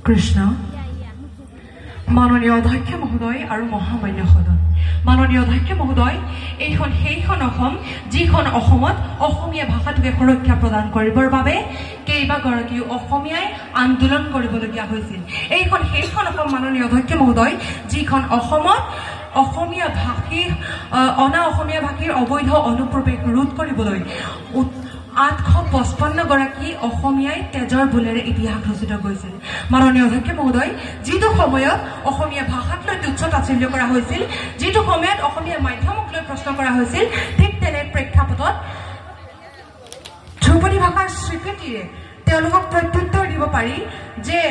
কৃষ্ণ মাননীয় অধ্যক্ষ মহোদয় আৰু মহামান্য সদন মাননীয় অধ্যক্ষ মহোদয় এইখন সেইখন অসম যিখন অসমত অসমীয়া ভাষাটোকে সুৰক্ষা প্ৰদান কৰিবৰ বাবে কেইবাগৰাকী অসমীয়াই আন্দোলন কৰিবলগীয়া হৈছিল এইখন সেইখন অসম মাননীয় অধ্যক্ষ মহোদয় যিখন অসমত অসমীয়া ভাষী অনা অসমীয়া ভাষীৰ অবৈধ অনুপ্ৰৱেশ ৰোধ কৰিবলৈ 855 গৰাকী অসমীয়াই তেজৰ বুলেৰে ইতিহাস ৰচিত কৰিছিল মাননীয় অধ্যক্ষ মহোদয় যিটো সময়ত অসমীয়া ভাষাক লৈ তুচ্ছ তাচ্ছিল্য কৰা হৈছিল যিটো সময়ত অসমীয়া মাধ্যমক লৈ প্ৰশ্ন কৰা হৈছিল ঠিক তেনে প্ৰেক্ষাপটত ধ্ৰুপদী ভাষাৰ স্বীকৃতিৰে তেওঁলোকক প্ৰত্যুত্তৰ দিব পাৰি যে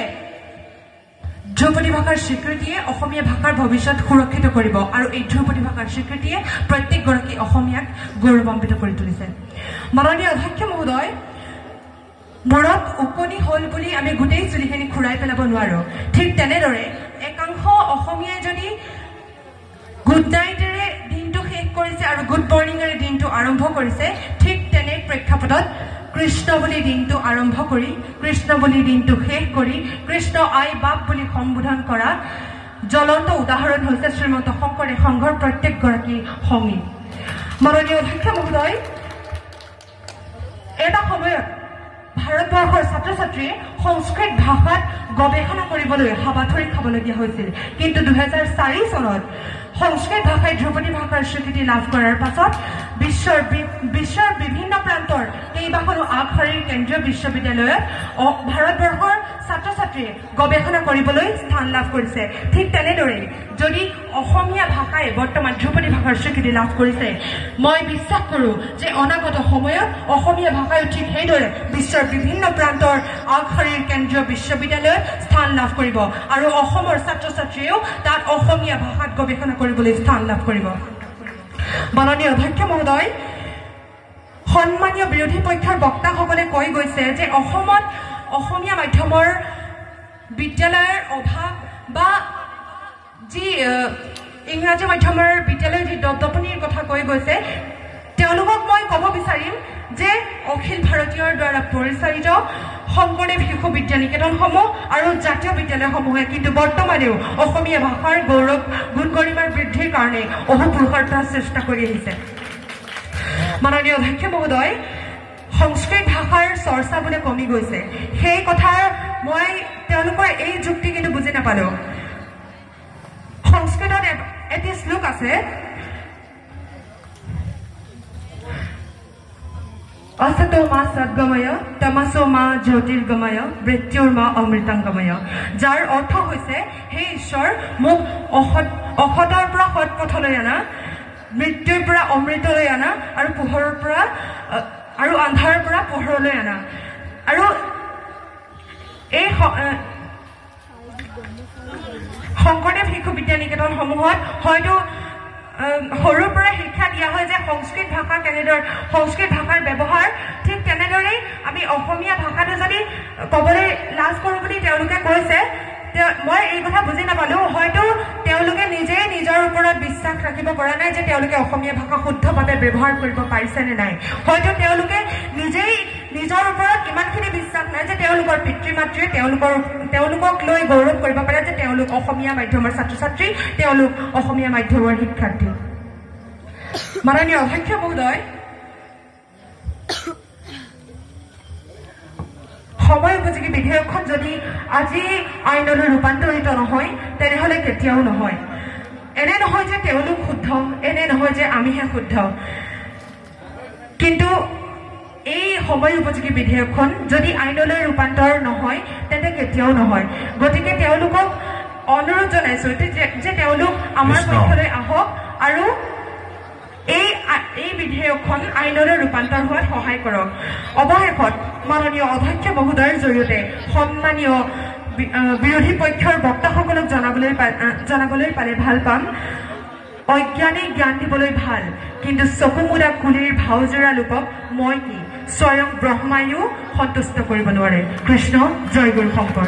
ধ্ৰুপদী ভাষাৰ স্বীকৃতিয়ে অসমীয়া ভাষাৰ ভৱিষ্যত সুৰক্ষিত কৰিব আৰু এই ধ্ৰুপদী ভাষাৰ স্বীকৃতিয়ে প্ৰত্যেকগৰাকী অসমীয়াক গৌৰৱান্বিত কৰি তুলিছে মাননীয় অধ্যক্ষ মহোদয় মূৰত উপনি হল বুলি আমি গোটেই চুলিখিনি খুৰাই পেলাব নোৱাৰো ঠিক তেনেদৰে একাংশ অসমীয়াই যদি গুড নাইটেৰে দিনটো শেষ কৰিছে আৰু গুড মৰ্ণিঙেৰে দিনটো আৰম্ভ কৰিছে ঠিক তেনে প্ৰেক্ষাপটত কৃষ্ণ বুলি দিনটো আৰম্ভ কৰি কৃষ্ণ বুলি দিনটো শেষ কৰি কৃষ্ণ আই বাপ বুলি সম্বোধন কৰা জ্বলন্ত উদাহৰণ হৈছে শ্ৰীমন্ত শংকৰদেৱ সংঘৰ প্ৰত্যেকগৰাকী সংগী মাননীয় অধ্যক্ষ মহোদয় এটা সময়ত ভাৰতবৰ্ষৰ ছাত্ৰ ছাত্ৰীয়ে সংস্কৃত ভাষাত গৱেষণা কৰিবলৈ হাবাথৰি খাবলগীয়া হৈছিল কিন্তু 2004 চনত সংস্কৃত ভাষাই ধ্ৰুপদী ভাষাৰ স্বীকৃতি লাভ কৰাৰ পাছত বিশ্বৰ বিভিন্ন প্ৰান্তৰ কেইবাখনো আগশাৰীৰ কেন্দ্ৰীয় বিশ্ববিদ্যালয়ত ভাৰতবৰ্ষৰ ছাত্ৰ ছাত্ৰীয়ে গৱেষণা কৰিবলৈ স্থান লাভ কৰিছে ঠিক তেনেদৰে যদি অসমীয়া ভাষাই বৰ্তমান ধ্ৰুপদী ভাষাৰ স্বীকৃতি লাভ কৰিছে মই বিশ্বাস কৰোঁ যে অনাগত সময়ত অসমীয়া ভাষাই ঠিক সেইদৰে বিশ্বৰ বিভিন্ন প্ৰান্তৰ আগশাৰীৰ কেন্দ্ৰীয় বিশ্ববিদ্যালয়ত স্থান লাভ কৰিব আৰু অসমৰ ছাত্ৰ ছাত্ৰীয়েও তাত অসমীয়া ভাষাত গৱেষণা কৰিবলৈ স্থান লাভ কৰিব মাননীয় অধ্যক্ষ মহোদয় সন্মানীয় বিৰোধী পক্ষৰ বক্তাসকলে কৈ গৈছে যে অসমত অসমীয়া মাধ্যমৰ বিদ্যালয়ৰ অভাৱ বা যি ইংৰাজী মাধ্যমৰ বিদ্যালয়ৰ যি দপদপনিৰ কথা কৈ গৈছে তেওঁলোকক মই ক'ব বিচাৰিম যে অখিল ভাৰতীয়ৰ দ্বাৰা পৰিচালিত শংকৰদেৱ শিশু বিদ্যা নিকেতনসমূহ আৰু জাতীয় বিদ্যালয়সমূহে কিন্তু বৰ্তমানেও অসমীয়া ভাষাৰ গৌৰৱ গুণ গৰিমাৰ বৃদ্ধিৰ কাৰণে অহোপুৰুষাৰ্থ চেষ্টা কৰি আহিছে মাননীয় অধ্যক্ষ মহোদয় সংস্কৃত ভাষাৰ চৰ্চা বোলে কমি গৈছে সেই কথা মই তেওঁলোকৰ এই যুক্তি কিন্তু বুজি নাপালোঁ সংস্কৃতত এটি শ্লোক আছে असतो मा सद्गमय तमसो मा ज्योतिर्गमय मृत्युर मा अमृतांगमय जार अर्थ হৈছে হে ঈশ্বৰ মোক অসতৰ পৰা সৎ পথলৈ আনা মৃত্যুৰ পৰা অমৃতলৈ আনা আৰু পোহৰৰ পৰা আৰু আন্ধাৰৰ পৰা পোহৰলৈ আনা আৰু এই শংকৰদেৱ শিশু বিদ্যা নিকেতনসমূহত হয়তো সৰুৰ পৰা শিক্ষা দিয়া হয় যে সংস্কৃত ভাষা কেনেদৰে সংস্কৃত ভাষাৰ ব্যৱহাৰ ঠিক তেনেদৰেই আমি অসমীয়া ভাষাটো যদি ক'বলৈ লাজ কৰোঁ বুলি তেওঁলোকে কৈছে মই এই কথা বুজি নাপালোঁ হয়তো তেওঁলোকে নিজেই নিজৰ ওপৰত বিশ্বাস ৰাখিব পৰা নাই যে তেওঁলোকে অসমীয়া ভাষা শুদ্ধভাৱে ব্যৱহাৰ কৰিব পাৰিছে নে নাই হয়তো তেওঁলোকে নিজেই নিজৰ ওপৰত ইমানখিনি বিশ্বাস নাই যে তেওঁলোকৰ পিতৃ মাতৃয়ে তেওঁলোকক লৈ গৌৰৱ কৰিব পাৰে যে তেওঁলোক অসমীয়া মাধ্যমৰ ছাত্ৰ ছাত্ৰী তেওঁলোক অসমীয়া মাধ্যমৰ শিক্ষাৰ্থী মাননীয় অধ্যক্ষ মহোদয় সময় উপযোগী বিধেয়কখন যদি আজি আইনলৈ ৰূপান্তৰিত নহয় তেনেহ'লে কেতিয়াও নহয় এনে নহয় যে তেওঁলোক শুদ্ধ এনে নহয় যে আমিহে শুদ্ধ কিন্তু এই সময় উপযোগী বিধেয়কখন যদি আইনলৈ ৰূপান্তৰ নহয় তেন্তে কেতিয়াও নহয় গতিকে তেওঁলোকক অনুৰোধ জনাইছোঁ যে তেওঁলোক আমাৰ পক্ষলৈ আহক আৰু এই বিধেয়কখন আইনলৈ ৰূপান্তৰ হোৱাত সহায় কৰক অৱশেষত মাননীয় অধ্যক্ষ মহোদয়ৰ জৰিয়তে সন্মানীয় বিৰোধী পক্ষৰ বক্তাসকলক জনাবলৈ পালে ভাল পাম অজ্ঞানে জ্ঞান দিবলৈ ভাল কিন্তু চকুমুদা কুলিৰ ভাওজোৰা লোকক মই কি স্বয়ং ব্ৰহ্মায়ো সন্তুষ্ট কৰিব নোৱাৰে কৃষ্ণ জয় গুৰু শংকৰ